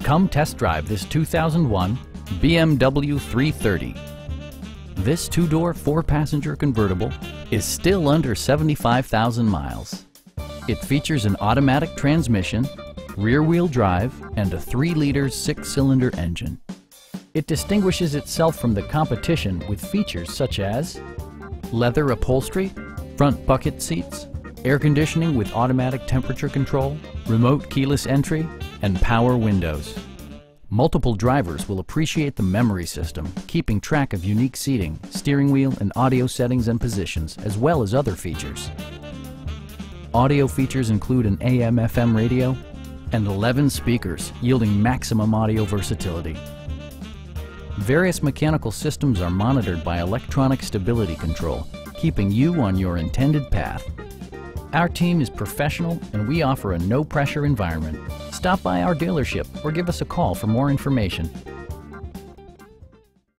Come test drive this 2001 BMW 330. This two-door, four-passenger convertible is still under 75,000 miles. It features an automatic transmission, rear-wheel drive, and a 3-liter six-cylinder engine. It distinguishes itself from the competition with features such as leather upholstery, front bucket seats, air conditioning with automatic temperature control, remote keyless entry, and power windows. Multiple drivers will appreciate the memory system, keeping track of unique seating, steering wheel and audio settings and positions, as well as other features. Audio features include an AM/FM radio and 11 speakers, yielding maximum audio versatility. Various mechanical systems are monitored by electronic stability control, keeping you on your intended path. Our team is professional and we offer a no-pressure environment. Stop by our dealership or give us a call for more information.